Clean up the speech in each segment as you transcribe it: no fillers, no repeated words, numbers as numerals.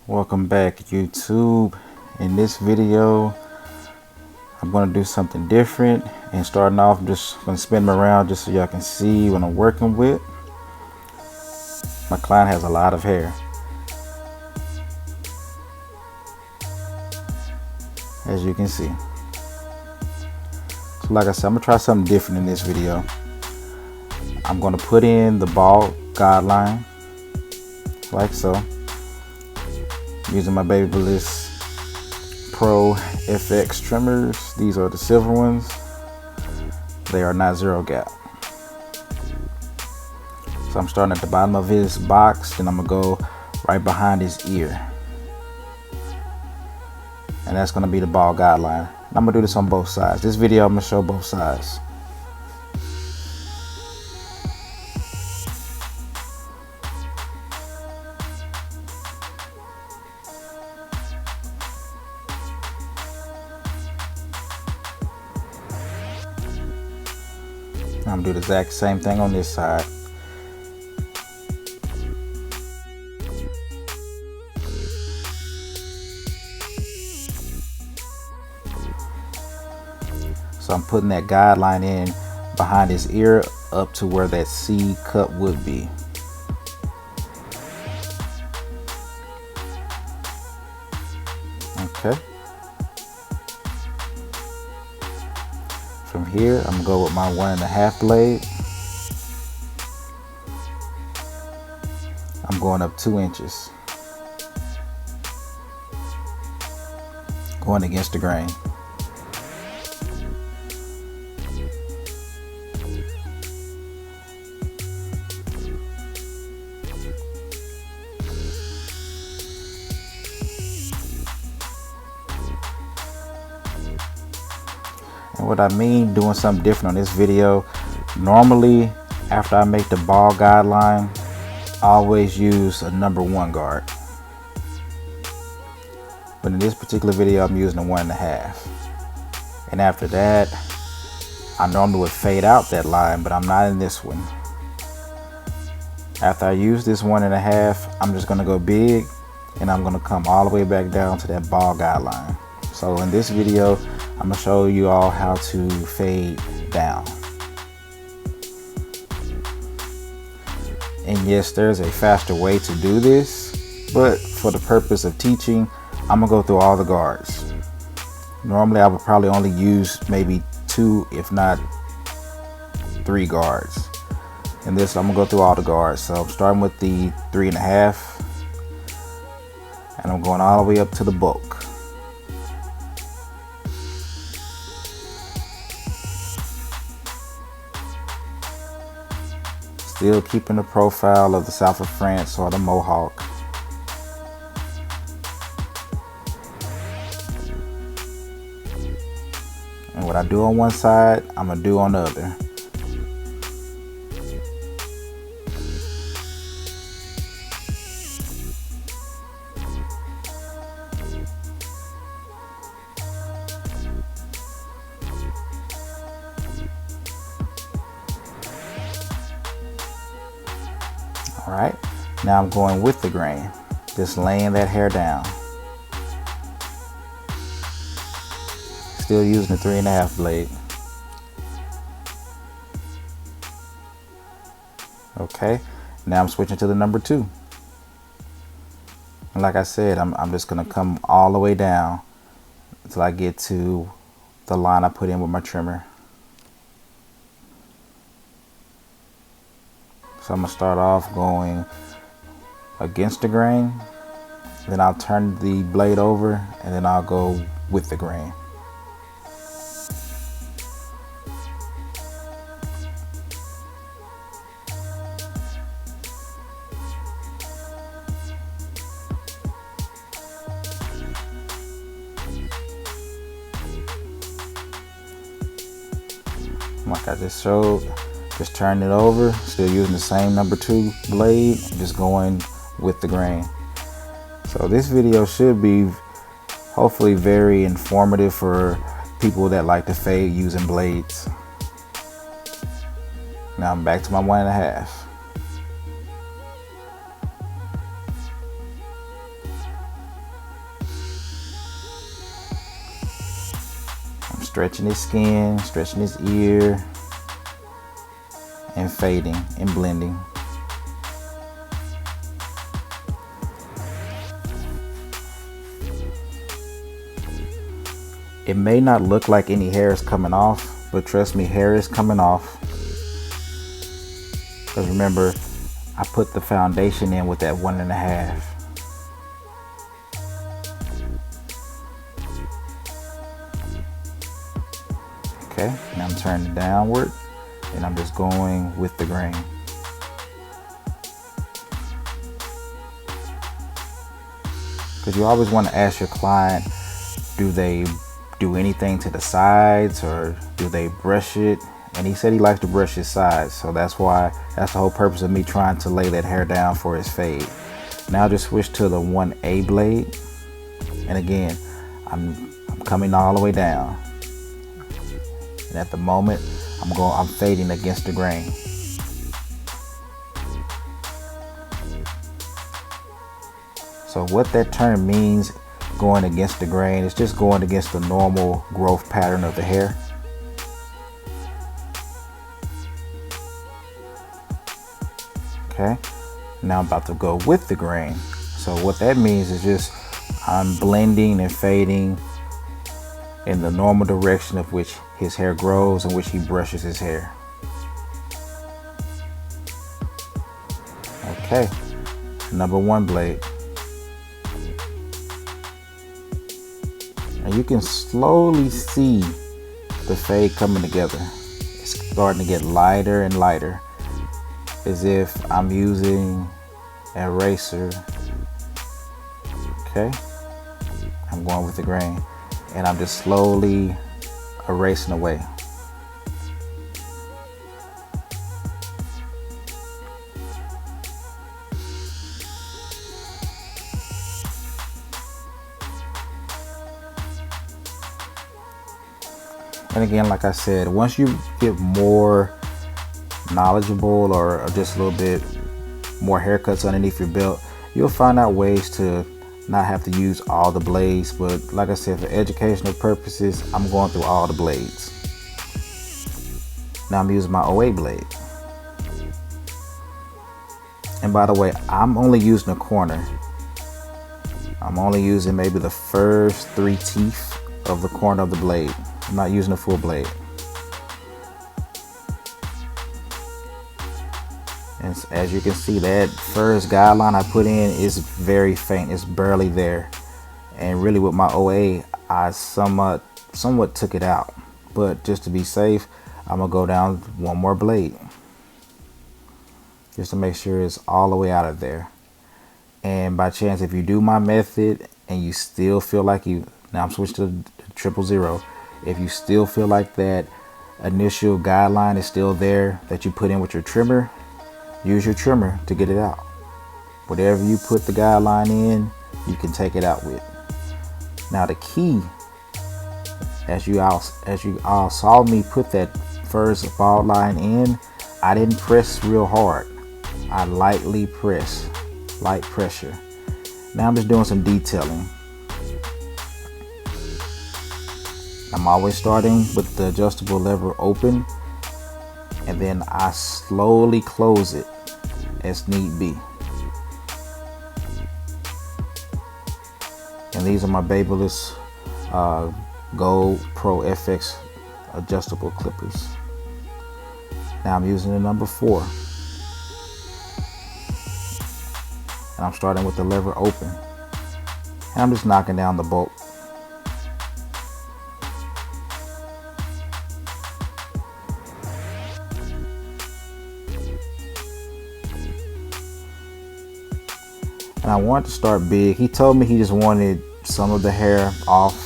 Welcome back, YouTube. In this video I'm going to do something different, and starting off I'm just going to spin them around just so y'all can see what I'm working with. My client has a lot of hair, as you can see. So like I said, I'm going to try something different in this video. I'm going to put in the ball guideline like so, using my Babyliss Pro FX trimmers. These are the silver ones. They are not zero gap. So I'm starting at the bottom of his box, then I'm gonna go right behind his ear, and that's gonna be the ball guideline. I'm gonna do this on both sides. This video I'm gonna show both sides. I'm gonna do the exact same thing on this side. So I'm putting that guideline in behind his ear up to where that C cut would be. Okay. From here, I'm gonna go with my 1.5 blade. I'm going up 2 inches, going against the grain. And what I mean doing something different on this video, normally after I make the ball guideline, I always use a number 1 guard. But in this particular video, I'm using a 1.5. And after that, I normally would fade out that line, but I'm not in this one. After I use this 1.5, I'm just gonna go big, and I'm gonna come all the way back down to that ball guideline. So in this video, I'm gonna show you all how to fade down. And yes, there's a faster way to do this, but for the purpose of teaching, I'm gonna go through all the guards. Normally I would probably only use maybe 2, if not 3 guards. In this, I'm gonna go through all the guards. So I'm starting with the 3.5, and I'm going all the way up to the bulk. Still keeping the profile of the South of France or the Mohawk. And what I do on one side, I'm gonna do on the other. All right, now I'm going with the grain, just laying that hair down. Still using the 3.5 blade. Okay, now I'm switching to the number 2. And like I said, I'm just gonna come all the way down until I get to the line I put in with my trimmer. So I'm gonna start off going against the grain, then I'll turn the blade over, and then I'll go with the grain. Like I just showed, just turn it over, still using the same number 2 blade, just going with the grain. So this video should be hopefully very informative for people that like to fade using blades. Now I'm back to my 1.5. stretching his skin, stretching his ear, and fading and blending. It may not look like any hair is coming off, but trust me, hair is coming off. Because remember, I put the foundation in with that 1.5. Okay, now I'm turning downward and I'm just going with the grain. Because you always want to ask your client, do they do anything to the sides or do they brush it? And he said he likes to brush his sides, so that's the whole purpose of me trying to lay that hair down for his fade. Now just switch to the 1A blade, and again I'm coming all the way down, and at the moment I'm fading against the grain. So what that term means, going against the grain, is just going against the normal growth pattern of the hair. Okay, now I'm about to go with the grain. So what that means is just I'm blending and fading in the normal direction of which his hair grows and which he brushes his hair. Okay, number 1 blade. And you can slowly see the fade coming together. It's starting to get lighter and lighter, as if I'm using an eraser. Okay, I'm going with the grain and I'm just slowly erasing away. And again, like I said, once you get more knowledgeable or just a little bit more haircuts underneath your belt, you'll find out ways to not have to use all the blades. But like I said, for educational purposes, I'm going through all the blades. Now I'm using my 0.8 blade. And by the way, I'm only using a corner. I'm only using maybe the first 3 teeth of the corner of the blade. I'm not using a full blade. And as you can see, that first guideline I put in is very faint. It's barely there. And really with my 0.8, I somewhat took it out. But just to be safe, I'm gonna go down 1 more blade, just to make sure it's all the way out of there. And by chance, if you do my method and you still feel like now I'm switched to the 000. If you still feel like that initial guideline is still there that you put in with your trimmer, use your trimmer to get it out. Whatever you put the guideline in, you can take it out with. Now the key, as you all saw me put that first bald line in, I didn't press real hard. I lightly press, light pressure. Now I'm just doing some detailing. I'm always starting with the adjustable lever open, and then I slowly close it as need be. And these are my Babyliss Gold Pro FX adjustable clippers. Now I'm using the number 4. And I'm starting with the lever open. And I'm just knocking down the bolt. And I wanted to start big. He told me he just wanted some of the hair off.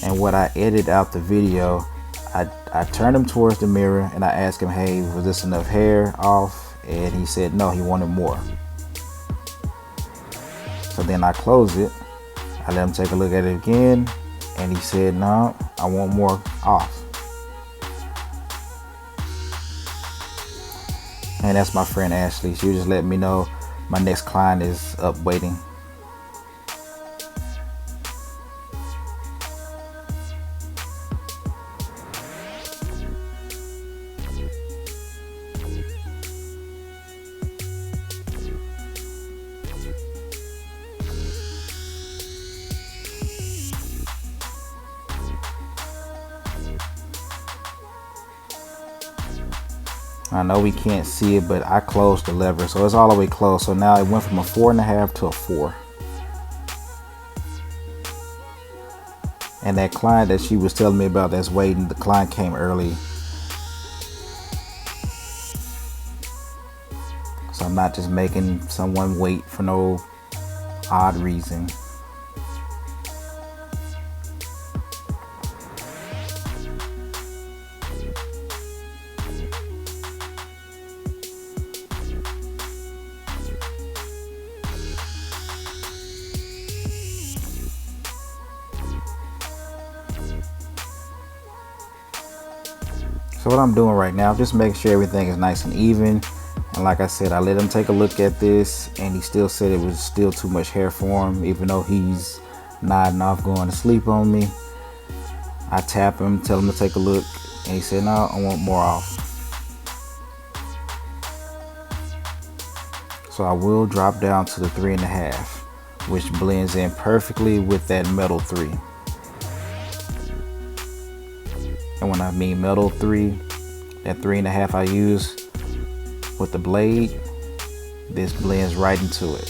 And when I edited out the video, I turned him towards the mirror and I asked him, hey, was this enough hair off? And he said no, he wanted more. So then I closed it. I let him take a look at it again. And he said, no, I want more off. And that's my friend Ashley. She was just letting me know my next client is up waiting. I know we can't see it, but I closed the lever, so it's all the way closed. So now it went from a 4.5 to a 4. And that client that she was telling me about that's waiting, the client came early. So I'm not just making someone wait for no odd reason. So what I'm doing right now, just making sure everything is nice and even. And like I said, I let him take a look at this, and he still said it was still too much hair for him, even though he's nodding off going to sleep on me. I tap him, tell him to take a look, and he said, no, I want more off. So I will drop down to the 3.5, which blends in perfectly with that metal 3. And when I mean metal 3, that 3.5 I use with the blade, this blends right into it.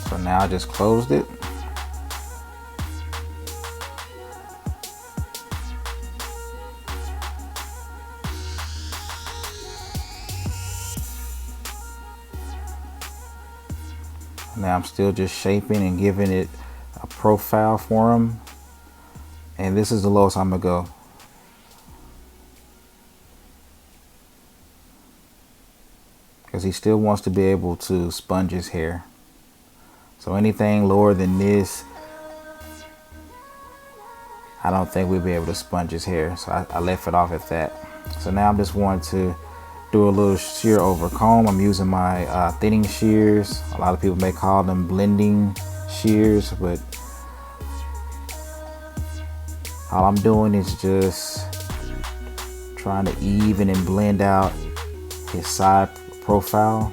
So now I just closed it. Now I'm still just shaping and giving it a profile for him. And this is the lowest I'm gonna go. Because he still wants to be able to sponge his hair. So anything lower than this, I don't think we'll be able to sponge his hair. So I left it off at that. So now I'm just going to do a little shear over comb. I'm using my thinning shears. A lot of people may call them blending shears, but all I'm doing is just trying to even and blend out his side profile,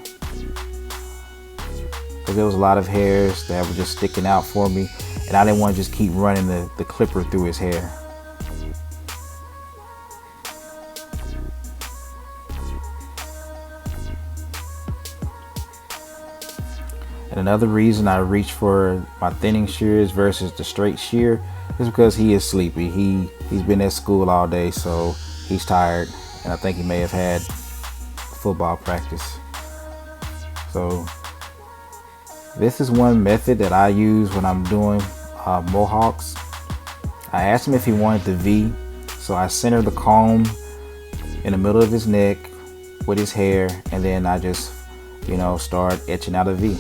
because there was a lot of hairs that were just sticking out for me, and I didn't want to just keep running the clipper through his hair. And another reason I reach for my thinning shears versus the straight shear is because he is sleepy. He's been at school all day, so he's tired, and I think he may have had football practice. So this is one method that I use when I'm doing mohawks. I asked him if he wanted the V, so I center the comb in the middle of his neck with his hair, and then I just, start etching out a V.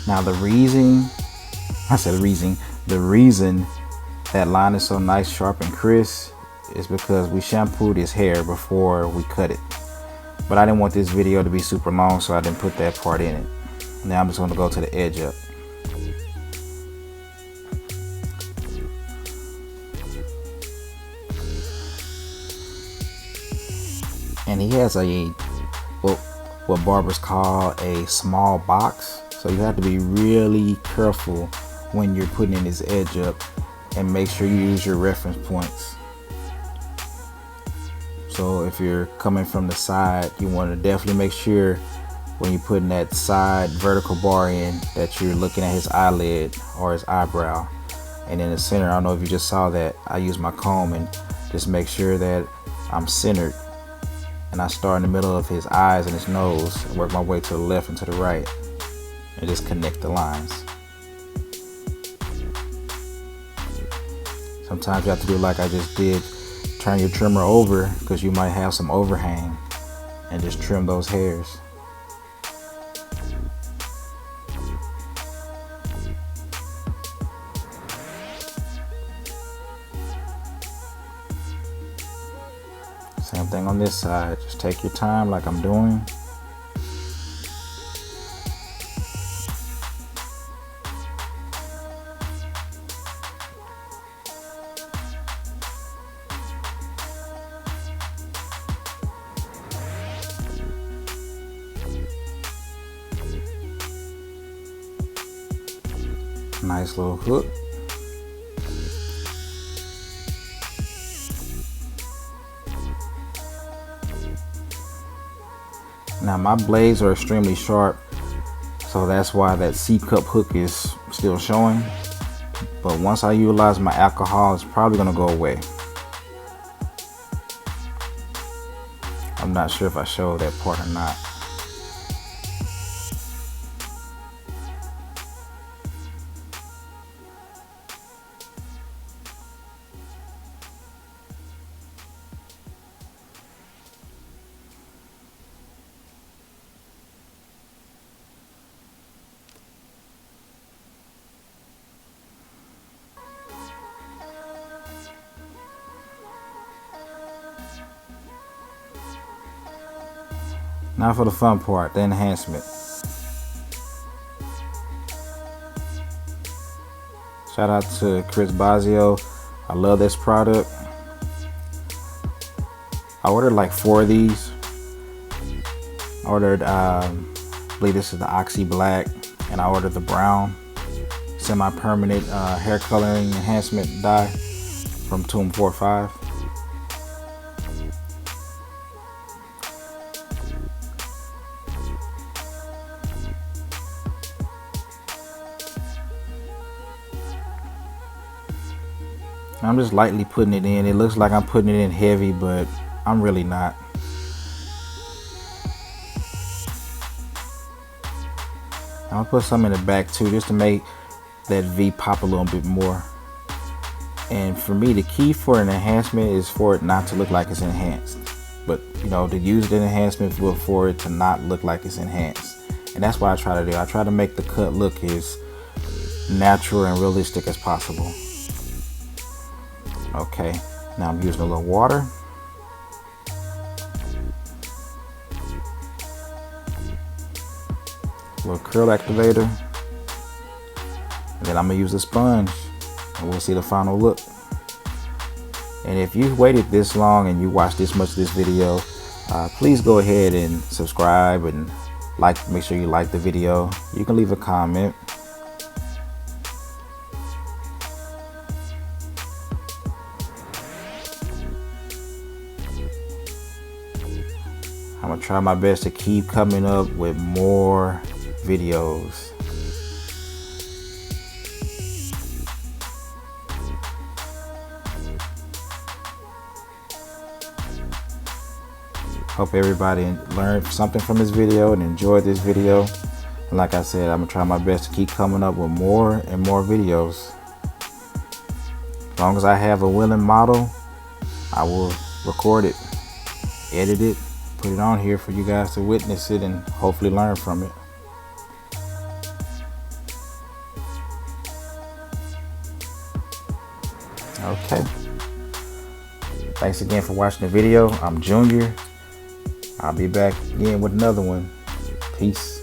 Now the reason that line is so nice, sharp, and crisp is because we shampooed his hair before we cut it. But I didn't want this video to be super long, so I didn't put that part in it. Now I'm just going to go to the edge up. And he has what barbers call a small box. So you have to be really careful when you're putting in his edge up, and make sure you use your reference points. So if you're coming from the side, you want to definitely make sure when you're putting that side vertical bar in that you're looking at his eyelid or his eyebrow. And in the center, I don't know if you just saw that, I use my comb and just make sure that I'm centered. And I start in the middle of his eyes and his nose and work my way to the left and to the right, and just connect the lines. Sometimes you have to do like I just did, turn your trimmer over, because you might have some overhang, and just trim those hairs. Same thing on this side. Just take your time like I'm doing. Nice little hook. Now my blades are extremely sharp, so that's why that C-cup hook is still showing. But once I utilize my alcohol, it's probably gonna go away. I'm not sure if I showed that part or not. Now for the fun part, the enhancement. Shout out to Chris Bazio. I love this product. I ordered like 4 of these. I ordered, I believe this is the Oxy Black, and I ordered the brown semi-permanent hair coloring enhancement dye from Tomb 45. I'm just lightly putting it in. It looks like I'm putting it in heavy, but I'm really not. I'm gonna put some in the back too, just to make that V pop a little bit more. And for me, the key for an enhancement is for it not to look like it's enhanced. But you know, to use the enhancement for it to not look like it's enhanced. And that's what I try to do. I try to make the cut look as natural and realistic as possible. Okay, now I'm using a little water. A little curl activator. And then I'm gonna use a sponge and we'll see the final look. And if you waited this long and you watched this much of this video, please go ahead and subscribe and make sure you like the video. You can leave a comment. I'm gonna try my best to keep coming up with more videos. Hope everybody learned something from this video and enjoyed this video. And like I said, I'm gonna try my best to keep coming up with more and more videos. As long as I have a willing model, I will record it, edit it, put it on here for you guys to witness it and hopefully learn from it. Okay. Thanks again for watching the video. I'm Junior. I'll be back again with another one. Peace.